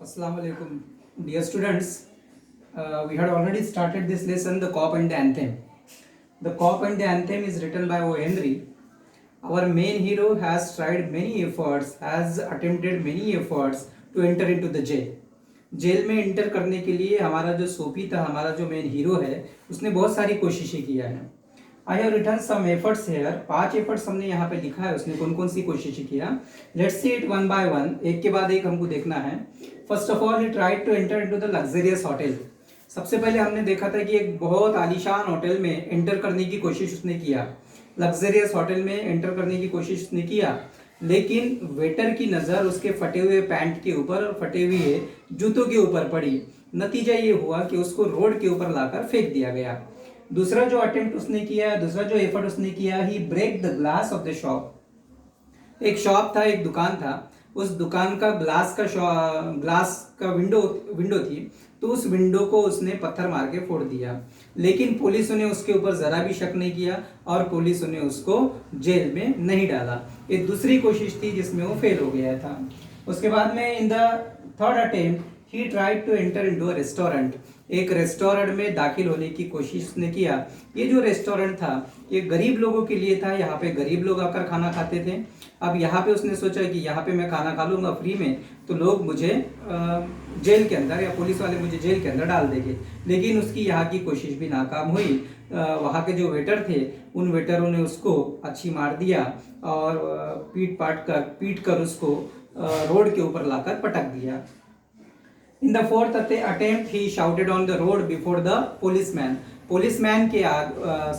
Assalamu alaikum, dear students. We had already started this lesson, the cop and the anthem. The cop and the anthem is written by O. Henry. Our main hero has tried many efforts, has attempted many efforts to enter into the jail. Jail में enter करने के लिए हमारा जो सोपी था, हमारा जो मेन हीरो है, उसने बहुत सारी कोशिशें किया है. I have written some efforts here. 5 efforts हमने यहाँ पे लिखा है. उसने कौन कौन सी कोशिशें किया. Let's see it one by one. एक के बाद एक हमको देखना है. First of all he tried to enter into the luxurious hotel. सबसे पहले हमने देखा था कि एक बहुत आलीशान होटल में एंटर करने की कोशिश उसने किया. लग्जरियस होटल में एंटर करने की कोशिश उसने किया, लेकिन वेटर की नज़र उसके फटे हुए पैंट के ऊपर और फटे हुए जूतों के ऊपर पड़ी. नतीजा ये हुआ कि उसको रोड के ऊपर लाकर फेंक दिया गया. दूसरा जो अटेम्प्ट उसने किया, दूसरा जो एफर्ट उसने किया, he break the glass of the shop. एक शॉप था, एक दुकान था. उस दुकान का ग्लास का विंडो थी, तो उस विंडो को उसने पत्थर मार के फोड़ दिया. लेकिन पुलिस ने उसके ऊपर जरा भी शक नहीं किया और पुलिस ने उसको जेल में नहीं डाला. ये दूसरी कोशिश थी जिसमें वो फेल हो गया था. उसके बाद में in the third attempt he tried to enter into a restaurant. एक रेस्टोरेंट में दाखिल होने की कोशिश उसने किया. ये जो रेस्टोरेंट था ये गरीब लोगों के लिए था. यहाँ पे गरीब लोग आकर खाना खाते थे. अब यहाँ पे उसने सोचा कि यहाँ पे मैं खाना खा लूँगा फ्री में, तो लोग मुझे जेल के अंदर या पुलिस वाले मुझे जेल के अंदर डाल देंगे. लेकिन उसकी यहाँ की कोशिश भी नाकाम हुई. वहाँ के जो वेटर थे, उन वेटरों ने उसको अच्छी मार दिया और पीट कर उसको रोड के ऊपर लाकर पटक दिया. In the fourth attempt, he shouted on the road before the policeman. Policeman के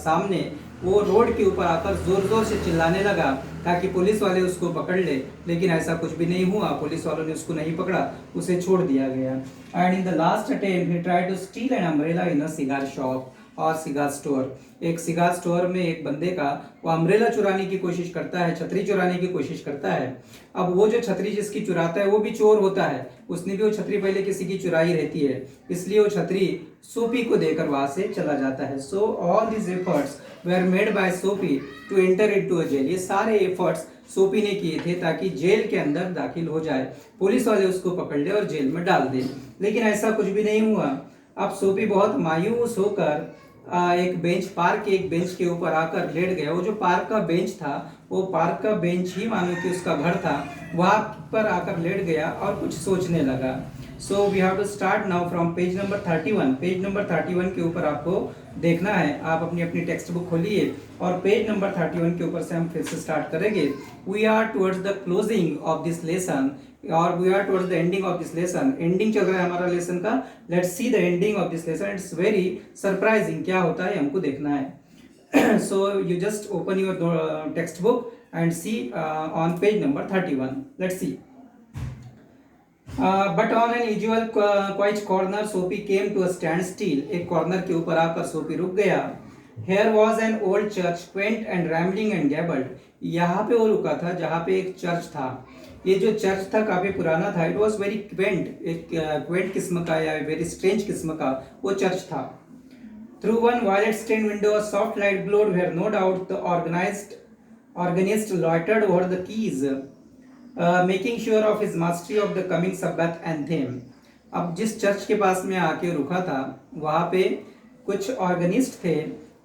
सामने वो रोड के ऊपर आकर जोर जोर से चिल्लाने लगा ताकि पुलिस वाले उसको पकड़ ले. लेकिन ऐसा कुछ भी नहीं हुआ. पुलिस वालों ने उसको नहीं पकड़ा, उसे छोड़ दिया गया. And in the last attempt he tried to steal an umbrella in a cigar shop और सिगार स्टोर. एक सिगार स्टोर में एक बंदे का वो अम्ब्रेला चुराने की कोशिश करता है, छतरी चुराने की कोशिश करता है. अब वो जो छतरी जिसकी चुराता है वो भी चोर होता है. उसने भी वो छतरी पहले किसी की चुराई रहती है, इसलिए वो छतरी सोपी को देकर वहां से चला जाता है. So all this efforts were made by Soapy to enter into a jail. ये सारे एफर्ट्स सोपी ने किए थे ताकि जेल के अंदर दाखिल हो जाए, पुलिस वाले उसको पकड़ ले और जेल में डाल दे. लेकिन ऐसा कुछ भी नहीं हुआ. अब सोपी बहुत मायूस होकर पार्क के एक बेंच के ऊपर आकर लेट गया. वो जो पार्क का बेंच था, वो पार्क का बेंच ही मानो कि उसका घर था. वहां पर आकर लेट गया और कुछ सोचने लगा. So we have to start now from page number 31. Page number 31 के ऊपर आपको देखना है. आप अपनी अपनी टेक्स्ट बुक खोलिए और पेज नंबर 31 के ऊपर से हम फिर से स्टार्ट करेंगे. We are towards the closing of this lesson और we are towards the ending of this lesson. Ending चल रहा है हमारा लेसन का. Let's see the ending of this lesson. It's very surprising. क्या होता है हमको देखना है. So you just open your text book and see on page number 31. Let's see. But on an usual quiet corner, Sophie came to a standstill. एक corner के ऊपर आकर सोपी रुक गया. Here was an old church, quaint and rambling and gabled. यहाँ पे वो रुका था जहाँ पे एक चर्च था. ये जो चर्च था काफी पुराना था. It was very quaint. एक क्वेंट किस्म का या वेरी स्ट्रेंज किस्म का वो चर्च था. Through one violet stained window, a soft light glowed where no doubt the organist loitered over the keys, making sure of his mastery of the coming Sabbath anthem. अब जिस church के पास में आके रुका था, वहाँ पे कुछ ऑर्गेनिस्ट थे.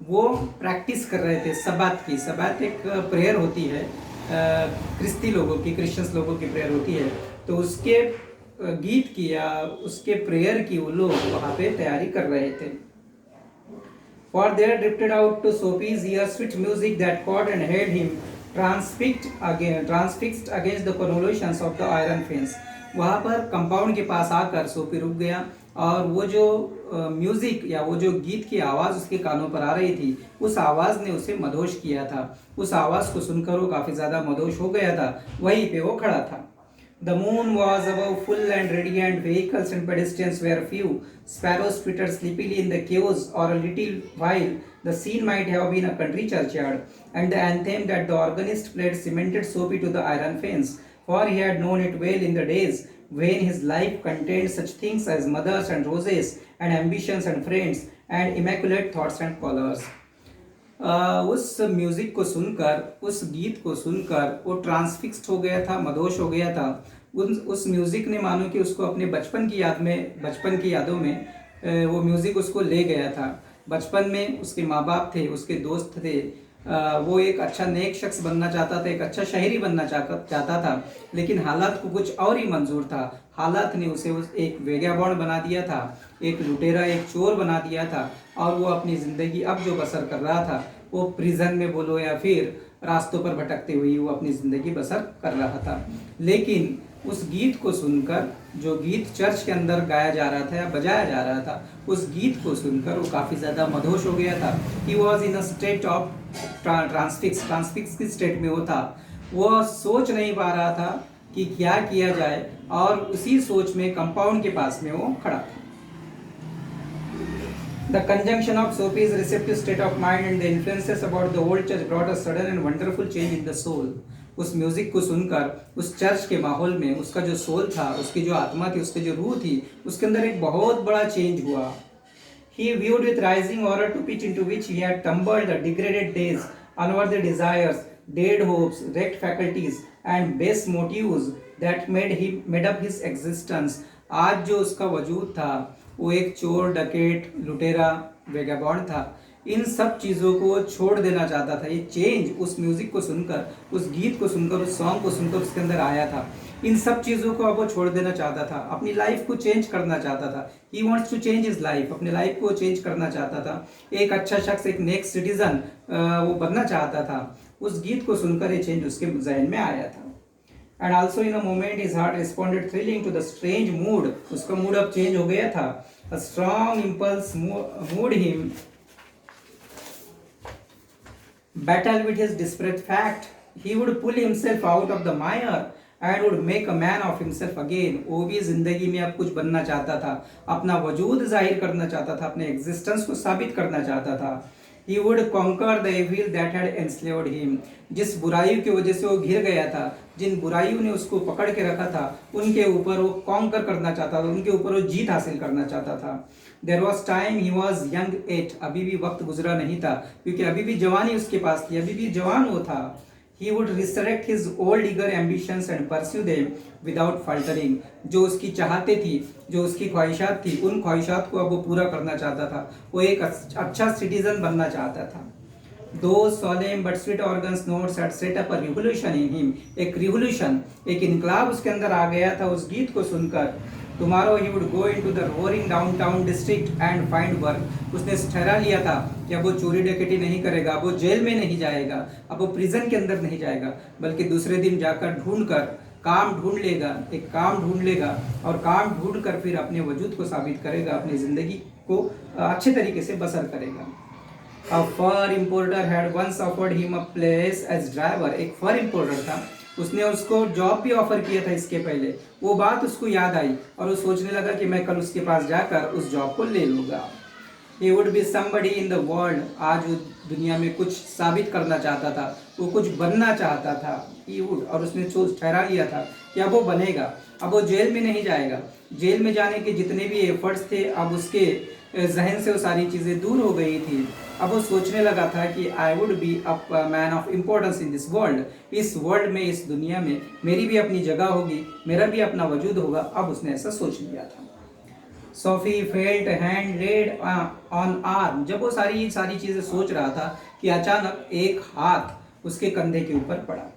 वो प्रैक्टिस कर रहे थे सब्बात की. सब्बात एक प्रेयर होती है, क्रिश्चियंस लोगों की प्रेयर होती है. तो उसके गीत की या उसके प्रेयर की वो लोग वहाँ पे तैयारी कर रहे थे. For there drifted out to Sophie's ear sweet music that caught and held him transfixed against the convolutions of the iron fence. वहाँ पर कंपाउंड के पास आकर सोफी रुक गया और वो जो म्यूजिक या वो जो गीत की आवाज़ उसके कानों पर आ रही थी, उस आवाज़ ने उसे मदहोश किया था. उस आवाज़ को सुनकर वो काफ़ी ज़्यादा मदहोश हो गया था. वहीं पे वो खड़ा था. The moon was above full and radiant. Vehicles and pedestrians were few. Sparrows twittered sleepily in the caves. Or a little while, the scene might have been a country churchyard, and the anthem that the organist played cemented Sophie to the iron fence. For he had known it well in the days when his life contained such things as mothers and roses, and ambitions and friends, and immaculate thoughts and colors. उस music को सुनकर, उस गीत को सुनकर वो transfixed हो गया था, मदहोश हो गया था. उस म्यूज़िक ने मानो कि उसको अपने बचपन की यादों में वो म्यूज़िक उसको ले गया था। बचपन में उसके माँ बाप थे, उसके दोस्त थे, वो एक अच्छा नेक शख्स बनना चाहता था, एक अच्छा शहरी बनना चाहता था, लेकिन हालात को कुछ और ही मंजूर था। हालात ने उसे एक वेगाबॉन्ड बना दिया था, एक लुटेरा, एक चोर बना दिया था, और वो अपनी ज़िंदगी अब जो बसर कर रहा था वो प्रिजन में बोलो या फिर रास्तों पर भटकते हुए वो अपनी ज़िंदगी बसर कर रहा था। लेकिन उस गीत को सुनकर, जो गीत चर्च के अंदर गाया जा रहा था या बजाया जा रहा था, उस गीत को सुनकर वो काफ़ी ज़्यादा मदहोश हो गया था। He was in a state of ट्रांसफिक्स की स्टेट में वो था। वो सोच नहीं पा रहा था कि क्या किया जाए, और उसी सोच में कंपाउंड के पास में वो खड़ा था। The conjunction of Sophie's receptive state of mind and the influences about the old church brought a sudden and wonderful change in the soul. उस म्यूजिक को सुनकर उस चर्च के माहौल में उसका जो सोल था, उसकी जो आत्मा थी, उसकी जो रूह थी, उसके अंदर एक बहुत बड़ा चेंज हुआ। He viewed with rising horror to pitch into which he had tumbled the degraded days, unworthy desires, dead hopes, wrecked faculties, and base motives that made up his existence. आज जो उसका वजूद था वो एक चोर, डकैत, लुटेरा, वेगाबॉन्ड था। इन सब चीज़ों को छोड़ देना चाहता था। ये चेंज उस म्यूज़िक को सुनकर, उस गीत को सुनकर, उस सॉन्ग को सुनकर उसके अंदर आया था। इन सब चीज़ों को अब वो छोड़ देना चाहता था, अपनी लाइफ को चेंज करना चाहता था। He wants to change his life, अपने लाइफ को चेंज करना चाहता था। एक अच्छा शख्स, एक नेक सिटीजन वो बनना चाहता था। उस गीत को सुनकर ये चेंज उसके जहन में आया था। And also in a moment his heart responded thrilling to the strange mood. उसका मूड अब चेंज हो गया था। A strong impulse moved him battle with his desperate fact. He would pull himself out of the mire and would make a man of himself again. वो भी जिंदगी में अब कुछ बनना चाहता था, अपना वजूद जाहिर करना चाहता था, अपने एग्जिस्टेंस को साबित करना चाहता था। He would conquer the evil that had enslaved him. जिस बुराई की वजह से वो घिर गया था, जिन बुराइयों ने उसको पकड़ के रखा था, उनके ऊपर वो कॉन्कर करना चाहता था, उनके ऊपर वो जीत हासिल करना चाहता था। There was time he was young yet. अभी भी वक्त गुजरा नहीं था, क्योंकि अभी भी जवानी उसके पास थी, अभी भी जवान वो था। He would resurrect his old eager ambitions and pursue them without faltering. जो उसकी चाहते थी, जो उसकी ख्वाहिशात थी, उन ख्वाहिशात को अब वो पूरा करना चाहता था। वो एक अच्छा सिटीजन बनना चाहता था। Those solemn but sweet organs notes had set up a revolution in him. एक रिवोल्यूशन, एक इनकलाब उसके अंदर आ गया था उस गीत को सुनकर। Tomorrow he would go into the roaring downtown district and find work. उसने ठहरा लिया था कि अब वो चोरी डकैती नहीं करेगा, अब वो जेल में नहीं जाएगा, अब वो प्रिजन के अंदर नहीं जाएगा, बल्कि दूसरे दिन जाकर ढूंढकर काम ढूंढ लेगा, एक काम ढूंढ लेगा, और काम ढूंढ कर फिर अपने वजूद को साबित करेगा, अपनी ज़िंदगी को अच्छे तरीके से बसर करेगा। A fur importer had once offered him a place as driver. एक फर इंपोर्टर था, उसने उसको जॉब भी ऑफर किया था इसके पहले। वो बात उसको याद आई और वो सोचने लगा कि मैं कल उसके पास जाकर उस जॉब को ले लूँगा। He would be somebody in the world. आज वो दुनिया में कुछ साबित करना चाहता था, वो कुछ बनना चाहता था। He would, और उसने सोच ठहरा लिया था कि अब वो बनेगा, अब वो जेल में नहीं जाएगा। जेल में जाने के जितने भी एफर्ट्स थे, अब उसके जहन से वो सारी चीज़ें दूर हो गई थी। अब वो सोचने लगा था कि I would be a man of importance in this world. इस वर्ल्ड में, इस दुनिया में मेरी भी अपनी जगह होगी, मेरा भी अपना वजूद होगा। अब उसने ऐसा सोच लिया था। Sophie felt hand red on arm. जब वो सारी चीज़ें सोच रहा था कि अचानक एक हाथ उसके कंधे के ऊपर पड़ा।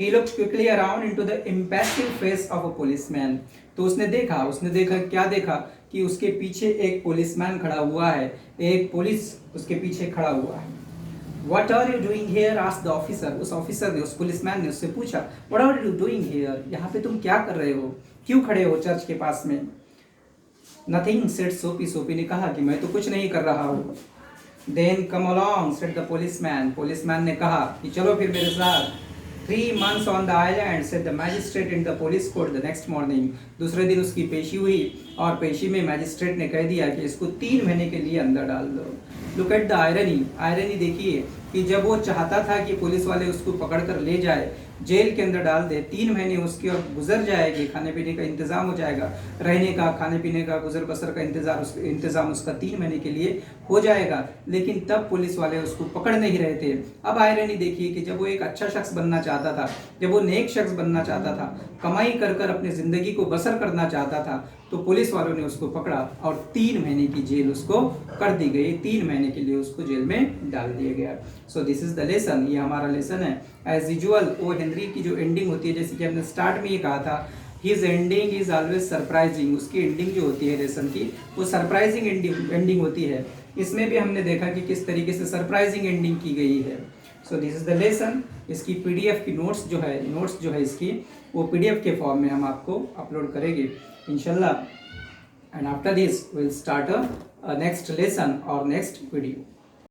He looked quickly around into the impassive face of a policeman. तो उसने देखा क्या देखा कि उसके पीछे एक पुलिसमैन खड़ा हुआ है, एक पुलिस उसके पीछे खड़ा हुआ है। What are you doing here? asked the officer. उस ऑफिसर ने, उस पुलिसमैन ने उससे पूछा, What are you doing here? यहाँ पे तुम क्या कर रहे हो, क्यों खड़े हो चर्च के पास में? Nothing, said Sophie. सोफी ने कहा कि मैं तो कुछ नहीं कर रहा हूँ। Then come along, said the policeman. Policeman ने कहा कि चलो फिर मेरे साथ। 3 months on the island, said the magistrate in the police court the next morning. दूसरे दिन उसकी पेशी हुई और पेशी में मैजिस्ट्रेट ने कह दिया कि इसको 3 महीने के लिए अंदर डाल दो। Look at the irony. Irony देखिए कि जब वो चाहता था कि पुलिस वाले उसको पकड़ कर ले जाए, जेल के अंदर डाल दे, 3 महीने उसके और गुजर जाएगी, खाने पीने का इंतजाम हो जाएगा, रहने का, खाने पीने का, गुजर बसर का इंतजाम उसका 3 महीने के लिए हो जाएगा, लेकिन तब पुलिस वाले उसको पकड़ नहीं रहे थे। अब आयरनी देखिए कि जब वो एक अच्छा शख्स बनना चाहता था, जब वो नेक शख्स बनना चाहता था, कमाई कर कर अपनी जिंदगी को बसर करना चाहता था, तो पुलिस वालों ने उसको पकड़ा और 3 महीने की जेल उसको कर दी गई, 3 महीने के लिए उसको जेल में डाल दिया गया। So this is the lesson, ये हमारा लेसन है। एज यूजुअल ओ हेनरी की जो एंडिंग होती है, जैसे कि हमने स्टार्ट में ये कहा था, his ending is always surprising, उसकी एंडिंग जो होती है लेसन की, वो सरप्राइजिंग एंडिंग होती है। इसमें भी हमने देखा कि किस तरीके से सरप्राइजिंग एंडिंग की गई है। So this is the lesson. इसकी पीडीएफ की नोट्स जो है इसकी, वो पीडीएफ के फॉर्म में हम आपको अपलोड करेंगे इंशाल्लाह। And after this will start a next lesson और नेक्स्ट वीडियो।